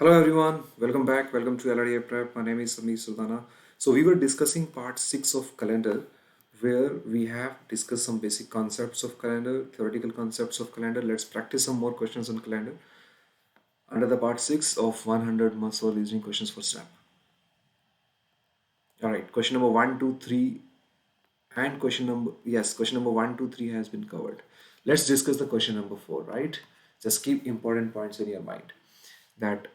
Hello everyone, welcome back. Welcome to LRDA Prep. My name is Samir Sultana. So we were discussing part 6 of calendar where we have discussed some basic concepts of calendar, theoretical concepts of calendar. Let's practice some more questions on calendar under the part 6 of 100 muscle listening questions for SNAP. All right, question number 1, 2, 3 and question number 1, 2, 3 has been covered. Let's discuss the question number 4, right? Just keep important points in your mind that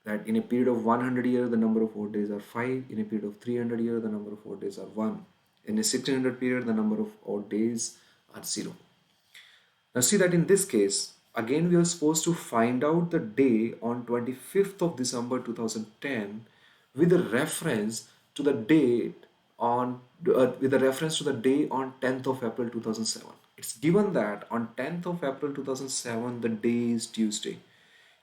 that in a period of 100 years the number of odd days are 5, in a period of 300 years the number of odd days are 1, in a 1600 period the number of odd days are 0. Now see that in this case again we are supposed to find out the day on 25th of December 2010 with a reference to the date on with a reference to the day on 10th of April 2007. It's given that on 10th of April 2007 the day is Tuesday.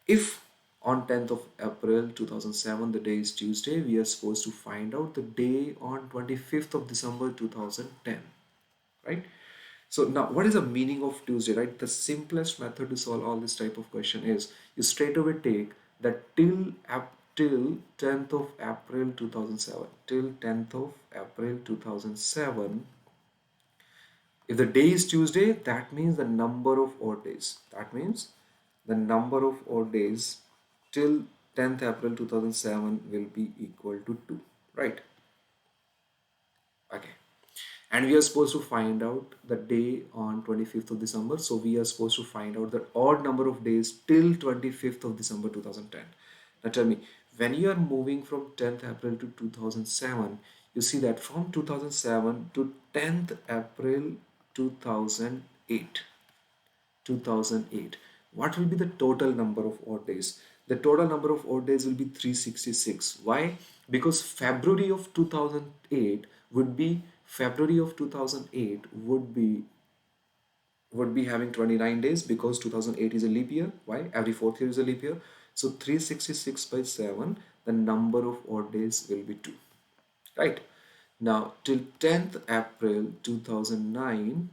If on 10th of April 2007 the day is Tuesday, we are supposed to find out the day on 25th of December 2010, right? So now what is the meaning of Tuesday, right? The simplest method to solve all this type of question is you straight away take that till 10th of April 2007, till 10th of April 2007. If the day is Tuesday, that means the number of odd days. That means the number of odd days till 10th April 2007 will be equal to 2, right? Okay. And we are supposed to find out the day on 25th of December. So we are supposed to find out the odd number of days till 25th of December 2010. Now tell me, when you are moving from 10th April to 2007, you see that from 2007 to 10th April 2008, 2008, what will be the total number of odd days? The total number of odd days will be 366. Why? Because February of 2008 would be having 29 days because 2008 is a leap year. Why? Every fourth year is a leap year. So 366 by 7, the number of odd days will be 2. Right? Now, till 10th April 2009,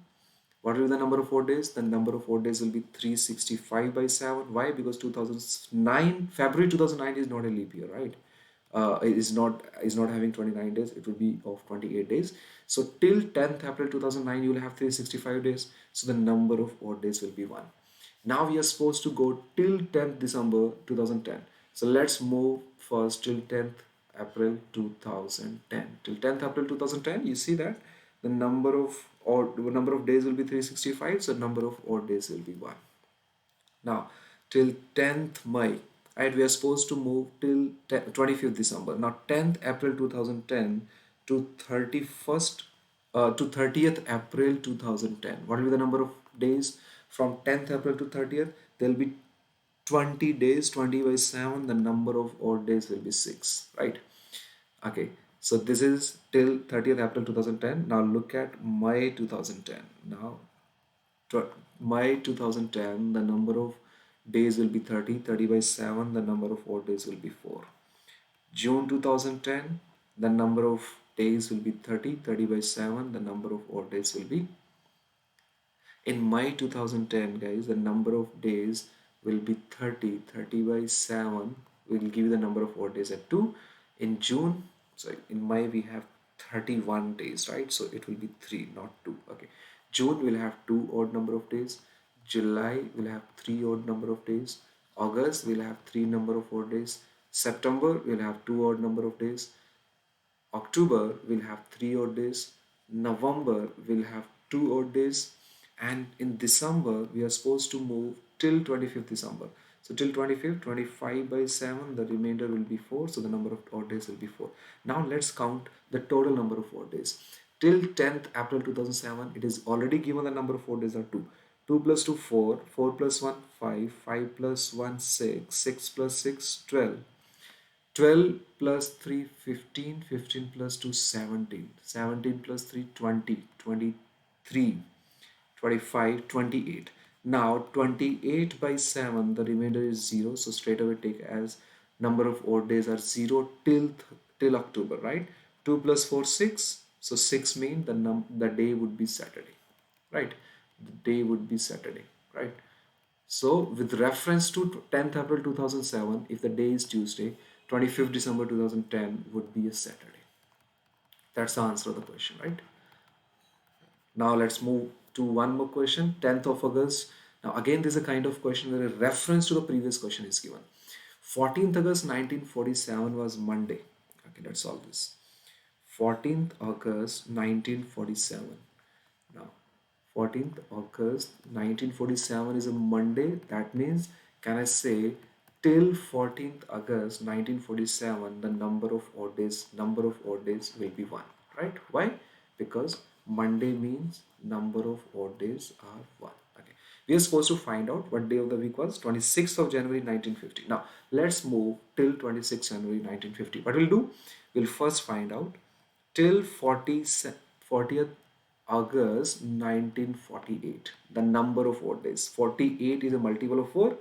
what will be the number of odd days? The number of odd days will be 365 by 7. Why? Because 2009, February 2009 is not a leap year, right? Is not having 29 days. It will be of 28 days. So till 10th April 2009, you will have 365 days. So the number of odd days will be 1. Now we are supposed to go till 10th December 2010. So let's move first till 10th April 2010. Till 10th April 2010, you see that the number of days will be 365, so number of odd days will be 1. Now till 10th May, right, we are supposed to move till 25th December. Now 10th April 2010 to 31st to 30th April 2010. What will be the number of days from 10th April to 30th? There will be 20 days. 20 by 7, the number of odd days will be 6, right? Okay, so this is till 30th April 2010. Now look at May 2010. Now May 2010, the number of days will be 30. 30 by 7, the number of odd days will be 4. June 2010, the number of days will be 30. 30 by 7, the number of odd days will be. In May 2010, guys, the number of days will be 30. 30 by 7 will give you the number of odd days at 2. In June, sorry, in May we have 31 days, right? So it will be 3, not 2. Okay. June will have 2 odd number of days. July will have 3 odd number of days. August will have 3 number of odd days. September will have 2 odd number of days. October will have 3 odd days. November will have 2 odd days. And in December, we are supposed to move till 25th December. So till 25th, 25 by 7, the remainder will be 4. So the number of odd days will be 4. Now let's count the total number of odd days. Till 10th April 2007, it is already given the number of odd days are 2. 2 plus 2, 4. 4 plus 1, 5. 5 plus 1, 6. 6 plus 6, 12. 12 plus 3, 15. 15 plus 2, 17. 17 plus 3, 20. 23. 25, 28. Now 28 by 7, the remainder is 0. So straight away take as number of odd days are 0 till October, right? 2 plus 4, 6. So 6 mean the day would be Saturday, right? The day would be Saturday, right? So with reference to 10th April 2007, if the day is Tuesday, 25th December 2010 would be a Saturday. That's the answer of the question, right? Now let's move to one more question. 10th of August. Now again, this is a kind of question where a reference to the previous question is given. 14th August 1947 was Monday. Okay, let's solve this. 14th August 1947. Now, 14th August 1947 is a Monday. That means, can I say till 14th August 1947, the number of odd days will be 1, right? Why? Because Monday means number of odd days are 1. Okay. We are supposed to find out what day of the week was 26th of January 1950. Now, let's move till 26th January 1950. What we'll do? We'll first find out till 40th August 1948, the number of odd days. 48 is a multiple of 4.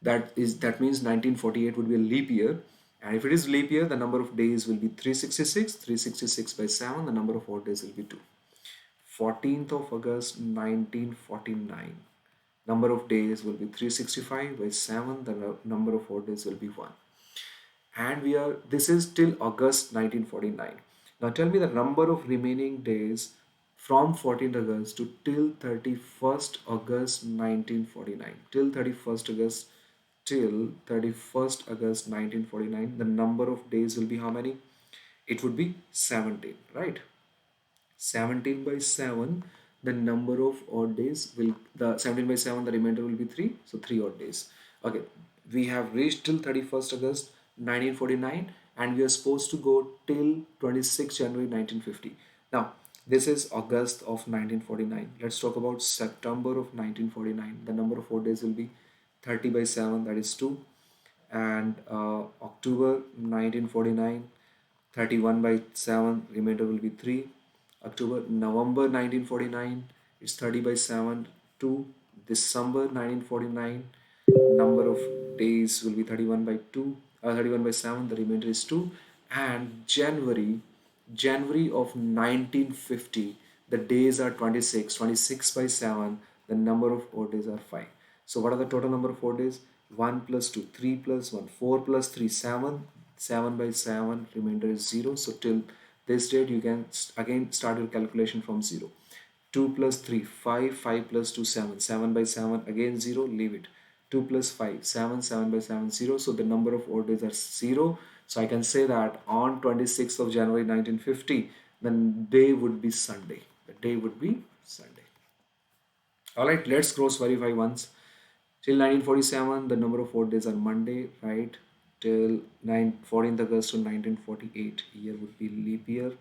That means 1948 would be a leap year. And if it is leap year, the number of days will be 366. 366 by 7, the number of odd days will be 2. 14th of August 1949. Number of days will be 365 by 7, the number of odd days will be 1. And this is till August 1949. Now tell me the number of remaining days from 14th August to till 31st August 1949. Till 31st August 1949, the number of days will be how many? It would be 17, right? 17 by 7, the number of odd days will, the 17 by 7, the remainder will be 3, so 3 odd days. Okay, we have reached till 31st August 1949 and we are supposed to go till 26 January 1950. Now, this is August of 1949. Let's talk about September of 1949. The number of odd days will be 30 by 7, that is 2. And October 1949, 31 by 7, remainder will be 3. November 1949, it's 30 by 7, 2. December 1949, number of days will be 31 by 2, 31 by 7, the remainder is 2. And January of 1950, the days are 26, 26 by 7, the number of odd days are 5. So what are the total number of odd days? 1 plus 2, 3 plus 1, 4 plus 3, 7, 7 by 7, remainder is 0. So till this date, you can again start your calculation from 0. 2 plus 3, 5, 5 plus 2, 7, 7 by 7, again 0, leave it. 2 plus 5, 7, 7 by 7, 0. So the number of odd days are 0. So I can say that on 26th of January 1950, the day would be Sunday. The day would be Sunday. Alright, let's cross verify once. Till 1947, the number of odd days are Monday, right? Till 14th August to 1948, year would be leap year.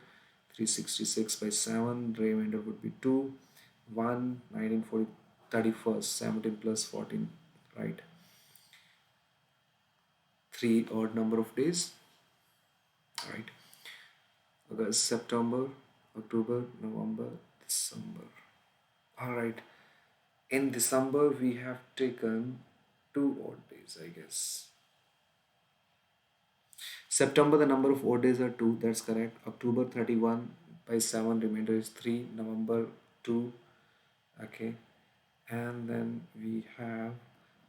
366 by 7, remainder would be 2. 1, 1940, 31st, 17 plus 14, right? 3 odd number of days, right? August, September, October, November, December. Alright. In December, we have taken 2 odd days, I guess. September, the number of odd days are 2, that's correct. October 31 by 7, remainder is 3. November 2, okay. And then we have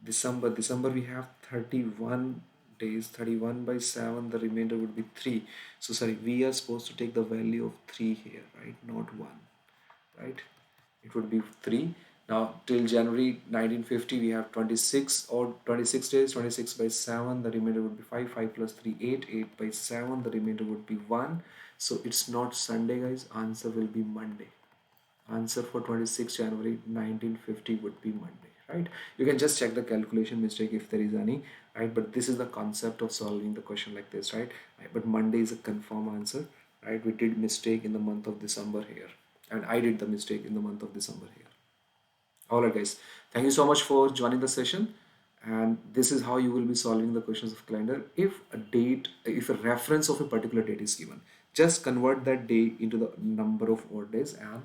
December. December, we have 31 days. 31 by 7, the remainder would be 3. So sorry, we are supposed to take the value of 3 here, right? Not 1, right? It would be 3. Now till January 1950, we have 26 or 26 days. 26 by 7, the remainder would be 5. 5 plus 3, 8. 8 by 7, the remainder would be 1. So it's not Sunday, guys. Answer will be Monday. Answer for 26 January 1950 would be Monday, right? You can just check the calculation mistake if there is any, right? But this is the concept of solving the question like this, right? But Monday is a confirm answer, right? We did mistake in the month of December here, and I did the mistake in the month of December here. Alright guys, thank you so much for joining the session, and this is how you will be solving the questions of calendar. If a reference of a particular date is given, just convert that day into the number of odd days and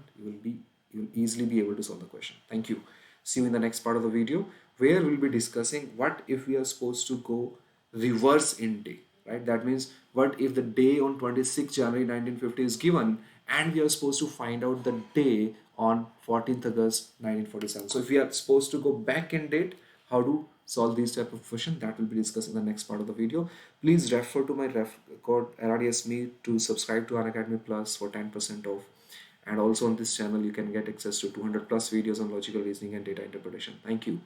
you'll easily be able to solve the question. Thank you. See you in the next part of the video where we'll be discussing what if we are supposed to go reverse in day, right? That means what if the day on 26 January 1950 is given and we are supposed to find out the day on 14th August 1947. So if we are supposed to go back in date, how to solve these type of question, that will be discussed in the next part of the video. Please refer to my code RRDSME to subscribe to Unacademy Plus for 10% off. And also on this channel, you can get access to 200 plus videos on logical reasoning and data interpretation. Thank you.